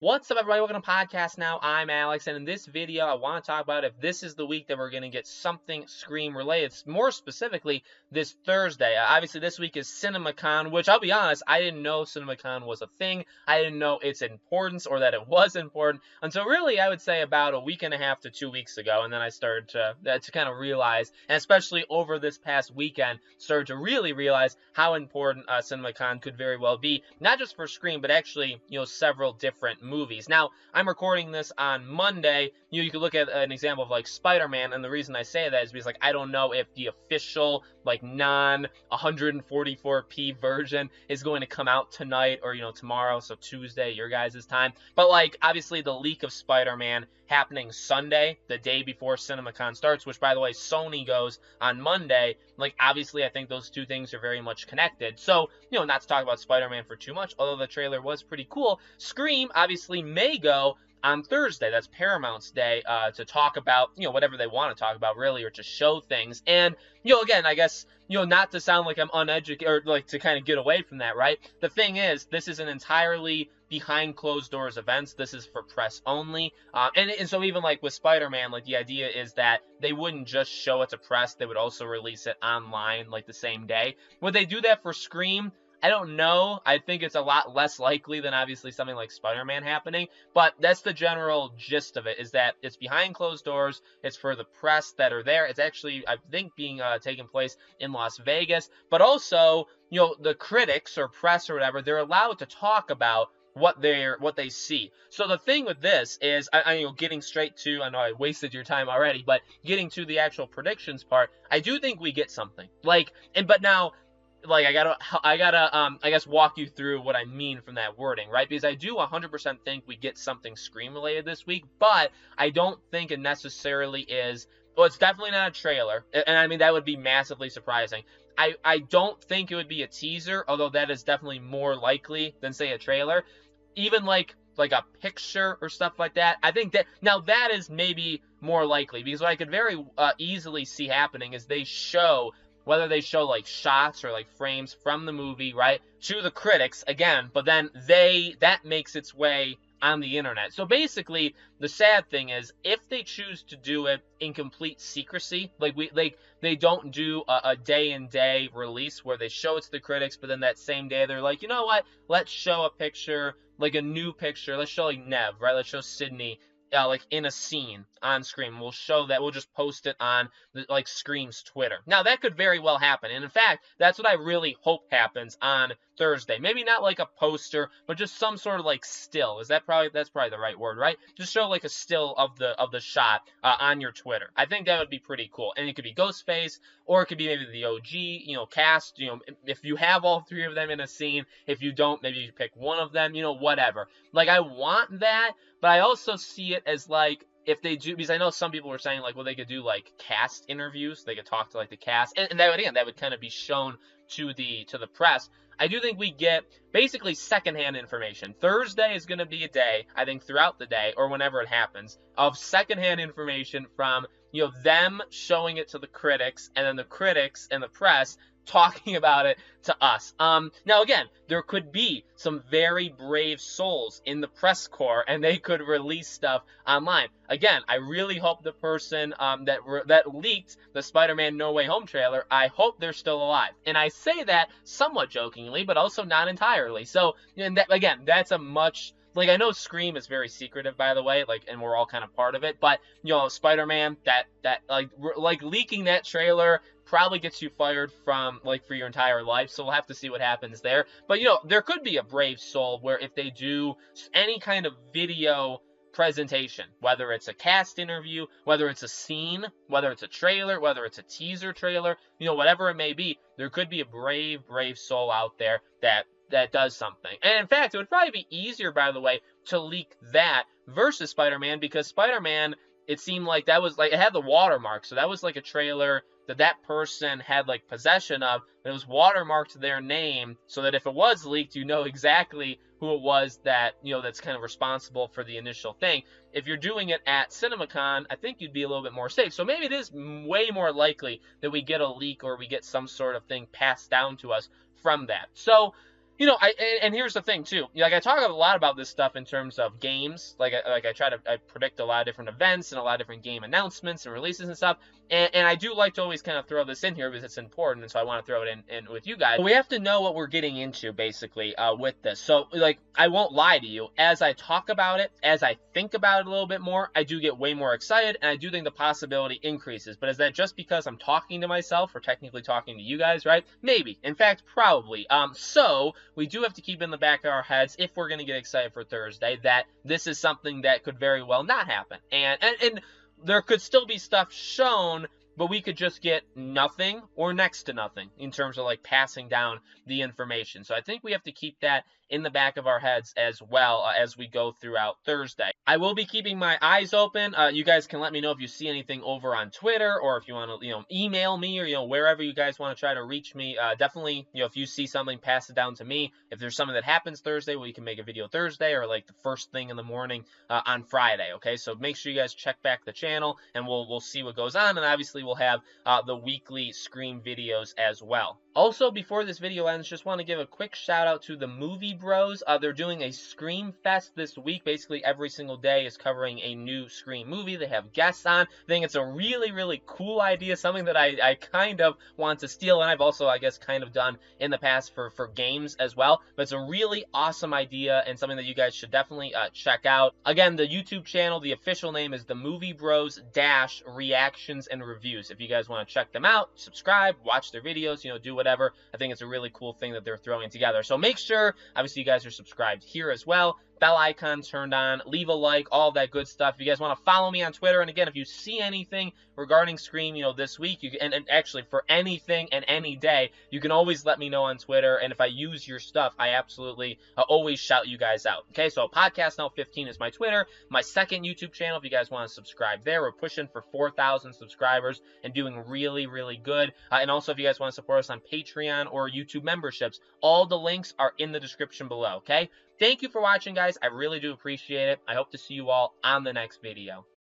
What's up, everybody? Welcome to Podcast Now. I'm Alex, and in this video, I want to talk about if this is the week that we're going to get something Scream related. More specifically, this Thursday. Obviously, this week is CinemaCon, which I'll be honest, I didn't know CinemaCon was a thing. I didn't know its importance or that it was important until really, I would say, about a week and a half to 2 weeks ago, and then I started to kind of realize, and especially over this past weekend, started to really realize how important CinemaCon could very well be, not just for Scream, but actually, several different movies. Now, I'm recording this on Monday. You could look at an example of like Spider-Man, and the reason I say that is because I don't know if the official non 144p version is going to come out tonight or tomorrow, so Tuesday, your guys' time. But obviously the leak of Spider-Man happening Sunday, the day before CinemaCon starts, which by the way Sony goes on Monday. Obviously I think those two things are very much connected. So, not to talk about Spider-Man for too much, although the trailer was pretty cool. Scream obviously may go on Thursday. That's Paramounts Day, to talk about, whatever they want to talk about, really, or to show things. And, again, I guess, not to sound like I'm uneducated, or to kind of get away from that, right? The thing is, this is an entirely behind closed doors events. This is for press only. And so even with Spider-Man, the idea is that they wouldn't just show it to press, they would also release it online, the same day. Would they do that for Scream? I don't know. I think it's a lot less likely than obviously something like Spider-Man happening, but that's the general gist of it, is that it's behind closed doors. It's for the press that are there. It's actually, I think, being taking place in Las Vegas, but also, the critics or press or whatever, they're allowed to talk about what they see. So the thing with this is, getting straight to, I know I wasted your time already, but getting to the actual predictions part, I do think we get something. But now, I gotta, I guess walk you through what I mean from that wording, right? Because I do 100% think we get something Scream related this week, but I don't think it necessarily is. Well, it's definitely not a trailer, and I mean that would be massively surprising. I don't think it would be a teaser, although that is definitely more likely than say a trailer. Even like a picture or stuff like that. I think that now that is maybe more likely, because what I could very easily see happening is whether they show shots or frames from the movie, right, to the critics again, but then that makes its way on the internet. So basically, the sad thing is, if they choose to do it in complete secrecy, they don't do a day-and-day release where they show it to the critics, but then that same day they're like, you know what, let's show a picture, a new picture, let's show Neve, right, let's show Sydney, in a scene on Scream. We'll show that. We'll just post it on Scream's Twitter. Now that could very well happen, and in fact, that's what I really hope happens on Thursday. Maybe not a poster, but just some sort of still. That's probably the right word, right? Just show a still of the shot on your Twitter. I think that would be pretty cool, and it could be Ghostface, or it could be maybe the OG, cast. If you have all three of them in a scene. If you don't, maybe you pick one of them. Whatever. I want that. But I also see it as if they do, because I know some people were saying well, they could do cast interviews, they could talk to the cast, and that would kind of be shown to the press. I do think we get basically secondhand information. Thursday is going to be a day, I think, throughout the day or whenever it happens, of secondhand information from them showing it to the critics, and then the critics and the press talking about it to us. Now again, there could be some very brave souls in the press corps, and they could release stuff online. Again, I really hope the person that leaked the Spider-Man No Way Home trailer, I hope they're still alive. And I say that somewhat jokingly, but also not entirely. So, again, that's a much... I know Scream is very secretive, by the way, and we're all kind of part of it, but, Spider-Man, leaking that trailer probably gets you fired from, for your entire life, so we'll have to see what happens there. But, there could be a brave soul where if they do any kind of video presentation, whether it's a cast interview, whether it's a scene, whether it's a trailer, whether it's a teaser trailer, whatever it may be, there could be a brave soul out there that does something. And in fact, it would probably be easier, by the way, to leak that versus Spider-Man, because Spider-Man, it seemed like that was it had the watermark, so that was a trailer that person had possession of, and it was watermarked to their name, so that if it was leaked, exactly who it was that that's kind of responsible for the initial thing. If you're doing it at CinemaCon, I think you'd be a little bit more safe. So maybe it is way more likely that we get a leak or we get some sort of thing passed down to us from that. So You know, and here's the thing too. Like I talk a lot about this stuff in terms of games. Like I try to predict a lot of different events and a lot of different game announcements and releases and stuff. And I do like to always kind of throw this in here because it's important, and so I want to throw it in with you guys. But we have to know what we're getting into basically with this. So like I won't lie to you. As I talk about it, as I think about it a little bit more, I do get way more excited, and I do think the possibility increases. But is that just because I'm talking to myself, or technically talking to you guys, right? Maybe. In fact, probably. So we do have to keep in the back of our heads, if we're going to get excited for Thursday, that this is something that could very well not happen. And there could still be stuff shown, but we could just get nothing or next to nothing in terms of like passing down the information. So I think we have to keep that in the back of our heads as well as we go throughout Thursday. I will be keeping my eyes open. You guys can let me know if you see anything over on Twitter, or if you want to, email me, or, wherever you guys want to try to reach me. Definitely, if you see something, pass it down to me. If there's something that happens Thursday, we can make a video Thursday, or like the first thing in the morning on Friday. Okay, so make sure you guys check back the channel, and we'll see what goes on. And obviously, we'll have the weekly Scream videos as well. Also, before this video ends, just want to give a quick shout out to the Movie Bros. They're doing a Scream Fest this week. Basically, every single day is covering a new Scream movie. They have guests on. I think it's a really, really cool idea, something that I kind of want to steal, and I've also, I guess, kind of done in the past for games as well. But it's a really awesome idea, and something that you guys should definitely check out. Again, the YouTube channel, the official name is the Movie Bros - Reactions and Reviews. If you guys want to check them out, subscribe, watch their videos, do whatever. I think it's a really cool thing that they're throwing together. So make sure, obviously, you guys are subscribed here as well. Bell icon turned on, leave a like, all that good stuff. If you guys want to follow me on Twitter, and again, if you see anything regarding Scream, this week, and actually for anything and any day, you can always let me know on Twitter, and if I use your stuff, I absolutely always shout you guys out. Okay, so Podcast Now 15 is my Twitter, my second YouTube channel, if you guys want to subscribe there. We're pushing for 4,000 subscribers and doing really, really good. And also, if you guys want to support us on Patreon or YouTube memberships, all the links are in the description below, okay? Thank you for watching, guys. I really do appreciate it. I hope to see you all on the next video.